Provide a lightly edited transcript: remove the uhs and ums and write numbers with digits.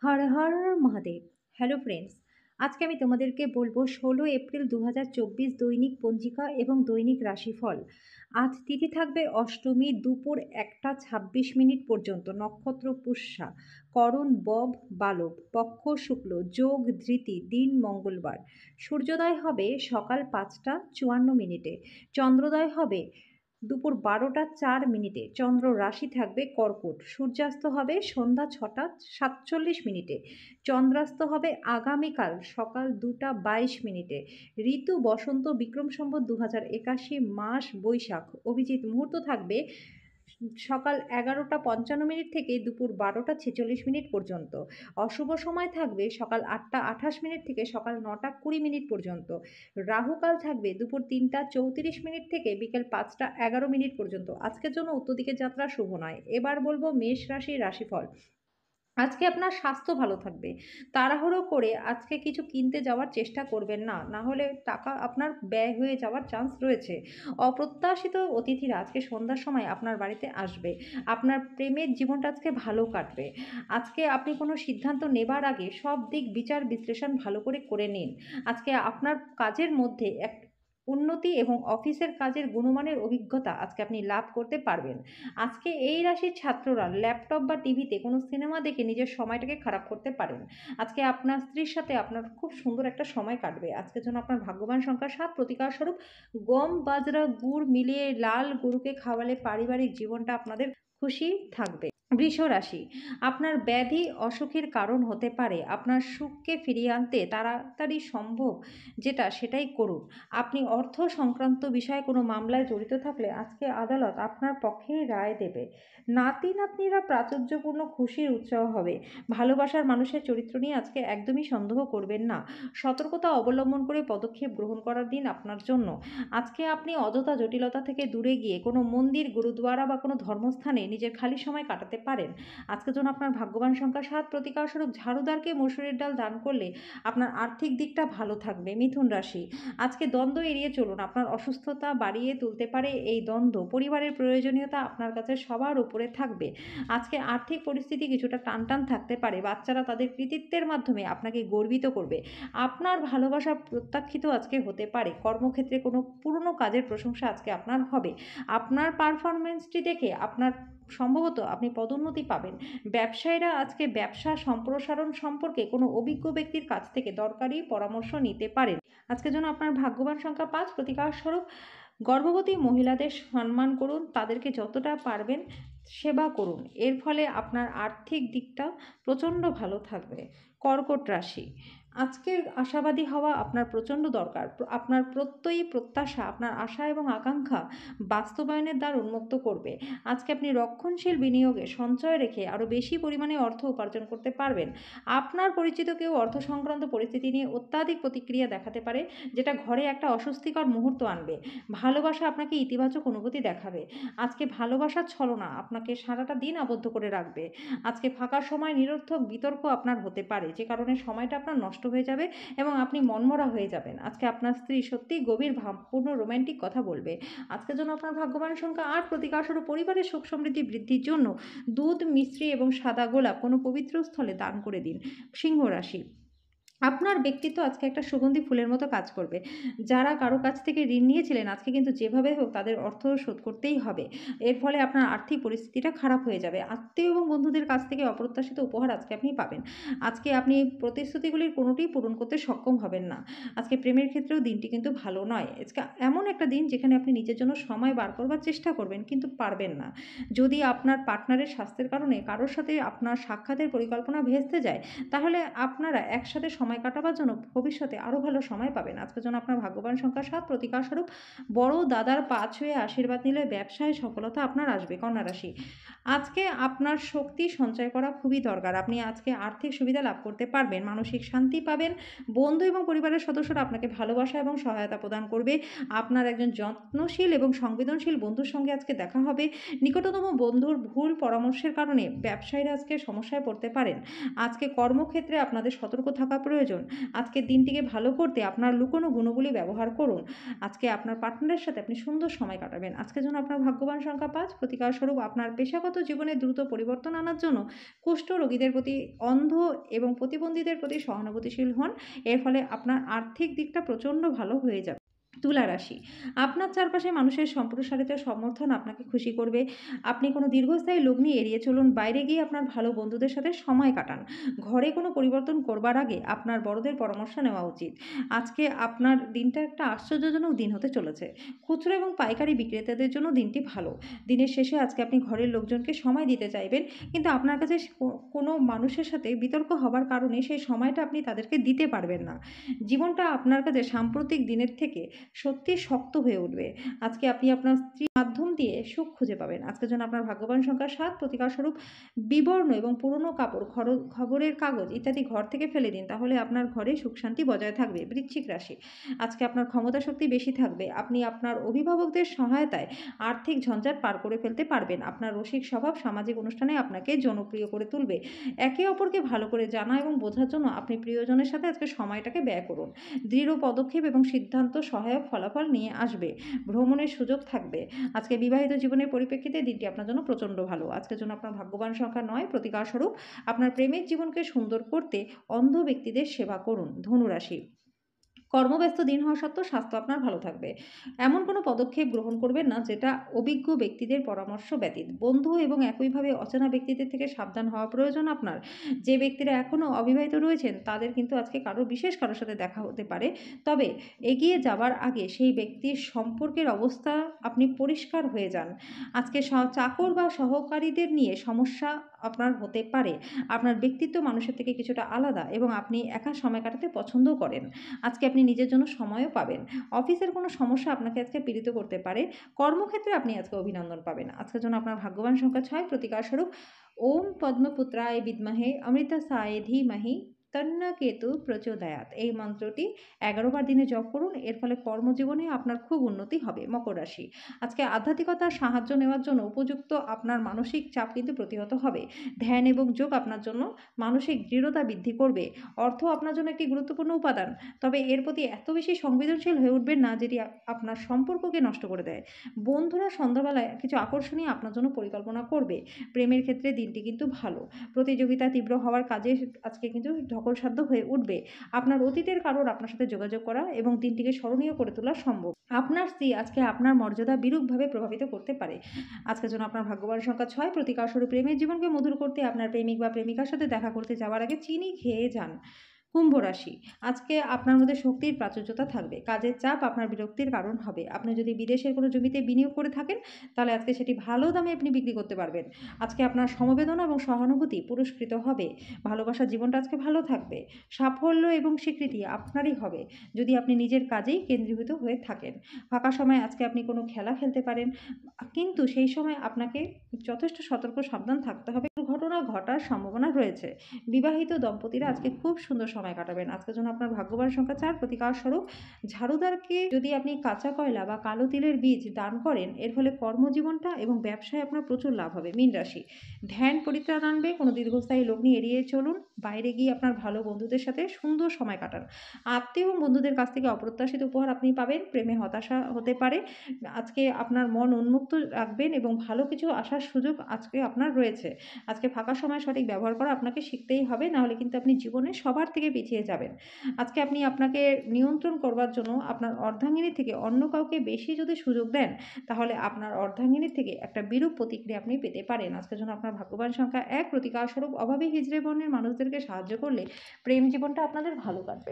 Har Har Mahadev. Hello friends, আজকে আমি তোমাদেরকে বলবো 16 এপ্রিল 2024 দৈনিক পঞ্জিকা এবং দৈনিক রাশিফল। আজ তিথি থাকবে অষ্টমী দুপুর 1টা 26 মিনিট পর্যন্ত, নক্ষত্র পুষ্যা, করণ বব বালব, পক্ষ শুক্ল, যোগ ধৃতি, দিন মঙ্গলবার। সূর্যোদয় হবে সকাল 5টা 54 মিনিটে, চন্দ্রোদয় হবে দুপুর 12টা 4 মিনিটে, চন্দ্র রাশি থাকবে কর্কট, সূর্যাস্ত হবে সন্ধ্যা 6টা 47 মিনিটে, চন্দ্রাস্ত হবে আগামীকাল সকাল 2টা 22 মিনিটে। ঋতু বসন্ত, বিক্রম সম্বত 2081, মাস বৈশাখ, অভিজিৎ মুহূর্ত থাকবে সকাল 11টা 55 মিনিট থেকে দুপুর 12টা 46 মিনিট পর্যন্ত। অশুভ সময় থাকবে সকাল 8টা 28 মিনিট থেকে সকাল 9টা 20 মিনিট পর্যন্ত। রাহুকাল থাকবে দুপুর 3টা 34 মিনিট থেকে বিকেল 5টা 11 মিনিট পর্যন্ত। আজকের জন্য উত্তর দিকের যাত্রা শুভ নয়। এবার বলবো মেষ রাশির রাশিফল। আজকে আপনার স্বাস্থ্য ভালো থাকবে। তাড়াহুড়ো করে আজকে কিছু কিনতে যাওয়ার চেষ্টা করবেন না, না হলে টাকা আপনার ব্যয় হয়ে যাওয়ার চান্স রয়েছে। অপ্রত্যাশিত অতিথিরা আজকে সন্ধ্যার সময় আপনার বাড়িতে আসবে। আপনার প্রেমের জীবনটা আজকে ভালো কাটবে। আজকে আপনি কোনো সিদ্ধান্ত নেবার আগে সব দিক বিচার বিশ্লেষণ ভালো করে করে নিন। আজকে আপনার কাজের মধ্যে এক উন্নতি এবং অফিসের কাজের গুণমানের অভিজ্ঞতা আজকে আপনি লাভ করতে পারবেন। আজকে এই রাশির ছাত্ররা ল্যাপটপ বা টিভিতে কোনো সিনেমা দেখে নিজের সময়টাকে খারাপ করতে পারেন। আজকে আপনার স্ত্রীর সাথে আপনার খুব সুন্দর একটা সময় কাটবে। আজকের জন্য আপনার ভাগ্যবান সংখ্যা 7, প্রতিকার স্বরূপ গম বাজরা গুড় মিলিয়ে লাল গরুকে খাওয়ালে পারিবারিক জীবনটা আপনাদের খুশি থাকবে। বৃষ রাশি, আপনার ব্যাধি অসুখের কারণ হতে পারে। আপনার সুখকে ফিরিয়ে আনতে তাড়াতাড়ি সম্ভব যেটা সেটাই করুন। আপনি অর্থ সংক্রান্ত বিষয়ে কোনো মামলায় জড়িত থাকলে আজকে আদালত আপনার পক্ষেই রায় দেবে। নাতি নাতনিরা প্রাচুর্যপূর্ণ খুশির উৎসাহ হবে। ভালোবাসার মানুষের চরিত্র নিয়ে আজকে একদমই সন্দেহ করবেন না। সতর্কতা অবলম্বন করে পদক্ষেপ গ্রহণ করার দিন আপনার জন্য। আজকে আপনি অযথা জটিলতা থেকে দূরে গিয়ে কোনো মন্দির, গুরুদ্বারা বা কোনো ধর্মস্থানে নিজের খালি সময় কাটাতে পারেন। আজকের জন্য আপনার ভাগ্যবান সংখ্যা 7, প্রতিকার স্বরূপ ঝাড়ুদারকে মসুরের ডাল দান করলে আপনার আর্থিক দিকটা ভালো থাকবে। মিথুন রাশি, আজকে দ্বন্দ্ব এড়িয়ে চলুন। আপনার অসুস্থতা বাড়িয়ে তুলতে পারে এই দ্বন্দ্ব। পরিবারের প্রয়োজনীয়তা আপনার কাছে সবার উপরে থাকবে। আজকে আর্থিক পরিস্থিতি কিছুটা টানটান থাকতে পারে। বাচ্চারা তাদের কৃতিত্বের মাধ্যমে আপনাকে গর্বিত করবে। আপনার ভালোবাসা প্রত্যাখ্যিত আজকে হতে পারে। কর্মক্ষেত্রে কোনো পুরনো কাজের প্রশংসা আজকে আপনার হবে। আপনার পারফরমেন্সটি দেখে আপনার সম্ভবত আপনি পদোন্নতি পাবেন। ব্যবসায়ীরা আজকে ব্যবসা সম্প্রসারণ সম্পর্কে কোনো অভিজ্ঞ ব্যক্তির কাছ থেকে দরকারি পরামর্শ নিতে পারেন। আজকের জন্য আপনার ভাগ্যবান সংখ্যা 5, প্রতিকার স্বরূপ গর্ভবতী মহিলাদের সম্মান করুন। তাদেরকে যতটা পারবেন সেবা করুন। এর ফলে আপনার আর্থিক দিকটা প্রচণ্ড ভালো থাকবে। কর্কট রাশি, আজকের আশাবাদী হওয়া আপনার প্রচণ্ড দরকার। আপনার প্রত্যয়ী প্রত্যাশা আপনার আশা এবং আকাঙ্ক্ষা বাস্তবায়নের দ্বার উন্মুক্ত করবে। আজকে আপনি রক্ষণশীল বিনিয়োগে সঞ্চয় রেখে আরও বেশি পরিমাণে অর্থ উপার্জন করতে পারবেন। আপনার পরিচিত কেউ অর্থ সংক্রান্ত পরিস্থিতি নিয়ে অত্যাধিক প্রতিক্রিয়া দেখাতে পারে, যেটা ঘরে একটা অস্বস্তিকর মুহূর্ত আনবে। ভালোবাসা আপনাকে ইতিবাচক অনুভূতি দেখাবে। আজকে ভালোবাসার ছলনা আপনাকে সারাটা দিন আবদ্ধ করে রাখবে। আজকে ফাঁকা সময় নিরর্থক বিতর্ক আপনার হতে পারে, যে কারণে সময়টা আপনার নষ্ট হয়ে যাবে এবং আপনি মনমরা হয়ে যাবেন। আজকে আপনার স্ত্রী সত্যিই গভীর ভাবপূর্ণ রোম্যান্টিক কথা বলবে। আজকের জন্য আপনার ভাগ্যবান সংখ্যা 8, প্রতিকার স্বরূপ পরিবারের সুখ সমৃদ্ধি বৃদ্ধির জন্য দুধ, মিশ্রি এবং সাদা গোলাপ কোনো পবিত্র স্থলে দান করে দিন। সিংহ রাশি, আপনার ব্যক্তিত্ব আজকে একটা সুগন্ধি ফুলের মতো কাজ করবে। যারা কারো কাছ থেকে ঋণ নিয়েছিলেন আজকে কিন্তু যেভাবে হোক তাদের অর্থ শোধ করতেই হবে। এর ফলে আপনার আর্থিক পরিস্থিতিটা খারাপ হয়ে যাবে। আত্মীয় এবং বন্ধুদের কাছ থেকে অপ্রত্যাশিত উপহার আজকে আপনি পাবেন। আজকে আপনি প্রতিশ্রুতিগুলির কোনোটিই পূরণ করতে সক্ষম হবেন না। আজকে প্রেমের ক্ষেত্রেও দিনটি কিন্তু ভালো নয়। আজকে এমন একটা দিন যেখানে আপনি নিজের জন্য সময় বার করবার চেষ্টা করবেন কিন্তু পারবেন না। যদি আপনার পার্টনারের স্বাস্থ্যের কারণে কারোর সাথে আপনার সাক্ষাতের পরিকল্পনা ভেস্তে যায়, তাহলে আপনারা একসাথে সময় কাটাবার জন্য ভবিষ্যতে আরও ভালো সময় পাবেন। আজকের জন্য আপনার ভাগ্যবান সংখ্যা 7, প্রতিকার স্বরূপ বড় দাদার পা ছুঁয়ে আশীর্বাদ নিলে ব্যবসায় সফলতা আপনার আসবে। কন্যা রাশি, আজকে আপনার শক্তি সঞ্চয় করা খুবই দরকার। আপনি আজকে আর্থিক সুবিধা লাভ করতে পারবেন, মানসিক শান্তি পাবেন। বন্ধু এবং পরিবারের সদস্যরা আপনাকে ভালোবাসা এবং সহায়তা প্রদান করবে। আপনার একজন যত্নশীল এবং সংবেদনশীল বন্ধুর সঙ্গে আজকে দেখা হবে। নিকটতম বন্ধুর ভুল পরামর্শের কারণে ব্যবসায়ীরা আজকে সমস্যায় পড়তে পারেন। আজকে কর্মক্ষেত্রে আপনাদের সতর্ক থাকা প্রয়োজন। প্রয়োজন। আজকের দিনটিকে ভালো করতে আপনার লুকোনো গুণগুলি ব্যবহার করুন। আজকে আপনার পার্টনারের সাথে আপনি সুন্দর সময় কাটাবেন। আজকের জন্য আপনার ভাগ্যবান সংখ্যা ৫। প্রতিকারস্বরূপ আপনার পেশাগত জীবনে দ্রুত পরিবর্তন আনার জন্য কুষ্ঠ রোগীদের প্রতি, অন্ধ এবং প্রতিবন্ধীদের প্রতি সহানুভূতিশীল হন। এর ফলে আপনার আর্থিক দিকটা প্রচণ্ড ভালো হয়ে যাবে। তুলা রাশি, আপনার চারপাশে মানুষের সম্প্রসারিত সমর্থন আপনাকে খুশি করবে। আপনি কোনো দীর্ঘস্থায়ী লগ্নি এড়িয়ে চলুন। বাইরে গিয়ে আপনার ভালো বন্ধুদের সাথে সময় কাটান। ঘরে কোনো পরিবর্তন করবার আগে আপনার বড়দের পরামর্শ নেওয়া উচিত। আজকে আপনার দিনটা একটা আশ্চর্যজনক দিন হতে চলেছে। খুচরো এবং পাইকারি বিক্রেতাদের জন্য দিনটি ভালো। দিনের শেষে আজকে আপনি ঘরের লোকজনকে সময় দিতে চাইবেন, কিন্তু আপনার কাছে কোনো মানুষের সাথে বিতর্ক হবার কারণে সেই সময়টা আপনি তাদেরকে দিতে পারবেন না। জীবনটা আপনার কাছে সাম্প্রতিক দিনের থেকে সত্যি শক্ত হয়ে উঠবে। আজকে আপনি আপনার স্ত্রীর মাধ্যম দিয়ে সুখ খুঁজে পাবেন। আজকের জন্য আপনার ভাগ্যবান সংখ্যা ৭। প্রতিকারস্বরূপ বিবর্ণ এবং পুরনো কাপড়, খবরের কাগজ ইত্যাদি ঘর থেকে ফেলে দিন। তাহলে আপনার ঘরে সুখ শান্তি বজায় থাকবে। বৃশ্চিক রাশি, আজকে আপনার ক্ষমতা শক্তি বেশি থাকবে। আপনি আপনার অভিভাবকদের সহায়তায় আর্থিক ঝঞ্ঝাট পার করে ফেলতে পারবেন। আপনার রসিক স্বভাব সামাজিক অনুষ্ঠানে আপনাকে জনপ্রিয় করে তুলবে। একে অপরকে ভালো করে জানা এবং বোঝার জন্য আপনি প্রিয়জনের সাথে আজকে সময়টাকে ব্যয় করুন। দৃঢ় পদক্ষেপ এবং সিদ্ধান্ত সহায়ক ফলাফল নিয়ে আসবে। ভ্রমণের সুযোগ থাকবে। আজকে বিবাহিত জীবনের পরিপ্রেক্ষিতে দিনটি আপনার জন্য প্রচণ্ড ভালো। আজকের জন্য আপনার ভাগ্যবান সংখ্যা ৯। প্রতিকারস্বরূপ আপনার প্রেমের জীবনকে সুন্দর করতে অন্ধ ব্যক্তিদের সেবা করুন। ধনুরাশি, কর্মব্যস্ত দিন হওয়া সত্ত্বেও স্বাস্থ্য আপনার ভালো থাকবে। এমন কোনো পদক্ষেপ গ্রহণ করবেন না যেটা অভিজ্ঞ ব্যক্তিদের পরামর্শ ব্যতীত। বন্ধু এবং একইভাবে অচেনা ব্যক্তিদের থেকে সাবধান হওয়া প্রয়োজন আপনার। যে ব্যক্তিরা এখনও অবিবাহিত রয়েছেন তাদের কিন্তু আজকে বিশেষ কারোর সাথে দেখা হতে পারে। তবে এগিয়ে যাবার আগে সেই ব্যক্তির সম্পর্কের অবস্থা আপনি পরিষ্কার হয়ে যান। আজকে চাকর বা সহকারীদের নিয়ে সমস্যা আপনার হতে পারে। আপনার ব্যক্তিত্ব মানুষের থেকে কিছুটা আলাদা এবং আপনি একা সময় কাটাতে পছন্দও করেন। আজকে আপনি নিজের জন্য সময়ও পাবেন। অফিসের কোনো সমস্যা আপনাকে আজকে পীড়িত করতে পারে। কর্মক্ষেত্রে আপনি আজকে অভিনন্দন পাবেন। আজকের জন্য আপনার ভাগ্যবান সংখ্যা ৬। প্রতিকারস্বরূপ ওম পদ্মপুত্রায় বিদ্মহে অমৃতাসায় ধীমহি তন্ন কেতু প্রচোদয়াৎ, এই মন্ত্রটি ১১ বার দিনে জপ করুন। এর ফলে কর্মজীবনে আপনার খুব উন্নতি হবে। মকর রাশি, আজকে আধ্যাত্মিকতার সাহায্য নেওয়ার জন্য উপযুক্ত আপনার মানসিক চাপ কিন্তু প্রতিহত হবে। ধ্যান এবং যোগ আপনার জন্য মানসিক দৃঢ়তা বৃদ্ধি করবে। অর্থ আপনার জন্য একটি গুরুত্বপূর্ণ উপাদান, তবে এর প্রতি এত বেশি সংবেদনশীল হয়ে উঠবেন না যেটি আপনার সম্পর্ককে নষ্ট করে দেয়। বন্ধুরা সন্ধ্যাবেলায় কিছু আকর্ষণীয় আপনার জন্য পরিকল্পনা করবে। প্রেমের ক্ষেত্রে দিনটি কিন্তু ভালো। প্রতিযোগিতা তীব্র হওয়ার কাজে আজকে কিন্তু ধকলসাধ্য হয়ে উঠবে। আপনার অতীতের কারোর আপনার সাথে যোগাযোগ করা এবং দিনটিকে স্মরণীয় করে তোলা সম্ভব। আপনার স্ত্রী আজকে আপনার মর্যাদা বিরূপভাবে প্রভাবিত করতে পারে। আজকের জন্য আপনার ভাগ্যবান সংখ্যা ৬। প্রতিকারস্বরূপ প্রেমের জীবনকে মধুর করতে আপনার প্রেমিক বা প্রেমিকার সাথে দেখা করতে যাওয়ার আগে চিনি খেয়ে যান। কুম্ভ রাশি, আজকে আপনার মধ্যে শক্তির প্রাচুর্যতা থাকবে। কাজের চাপ আপনার বিরক্তির কারণ হবে। আপনি যদি বিদেশের কোনো জমিতে বিনিয়োগ করে থাকেন তাহলে আজকে সেটি ভালো দামে আপনি বিক্রি করতে পারবেন। আজকে আপনার সমবেদনা এবং সহানুভূতি পুরস্কৃত হবে। ভালোবাসার জীবনটা আজকে ভালো থাকবে। সাফল্য এবং স্বীকৃতি আপনারই হবে যদি আপনি নিজের কাজেই কেন্দ্রীভূত হয়ে থাকেন। ফাঁকা সময় আজকে আপনি কোনো খেলা খেলতে পারেন, কিন্তু সেই সময় আপনাকে যথেষ্ট সতর্ক সাবধান থাকতে হবে। দুর্ঘটনা ঘটার সম্ভাবনা রয়েছে। বিবাহিত দম্পতিরা আজকে খুব সুন্দর সময় কাটাবেন। আজকের জন্য আপনার ভাগ্যবান সংখ্যা ৪। প্রতিকারস্বরূপ ঝাড়ুদারকে যদি আপনি কাঁচা কয়লা বা কালো তিলের বীজ দান করেন, এর ফলে কর্মজীবনটা এবং ব্যবসায় আপনার প্রচুর লাভ হবে। মীন রাশি, ধ্যান পরিত্রাণ আনবে। কোনো দীর্ঘস্থায়ী লগ্নি এড়িয়ে চলুন। বাইরে গিয়ে আপনার ভালো বন্ধুদের সাথে সুন্দর সময় কাটান। আত্মীয় এবং বন্ধুদের কাছ থেকে অপ্রত্যাশিত উপহার আপনি পাবেন। প্রেমে হতাশা হতে পারে। আজকে আপনার মন উন্মুক্ত রাখবেন এবং ভালো কিছু আসার সুযোগ আজকে আপনার রয়েছে। আজকে ফাঁকা সময় সঠিক ব্যবহার করা আপনাকে শিখতেই হবে, নাহলে কিন্তু আপনি জীবনে সবার থেকে পিছিয়ে যাবেন। আজকে আপনি আপনাকে নিয়ন্ত্রণ করবার জন্য আপনার অর্ধাঙ্গিনী থেকে অন্য কাউকে বেশি যদি সুযোগ দেন, তাহলে আপনার অর্ধাঙ্গিনীর থেকে একটা বিরূপ প্রতিক্রিয়া আপনি পেতে পারেন। আজকের জন্য আপনার ভাগ্যবান সংখ্যা ১। প্রতিকারস্বরূপ অভাবী হিজড়ে বর্ণের মানুষদেরকে সাহায্য করলে প্রেম জীবনটা আপনাদের ভালো কাটবে।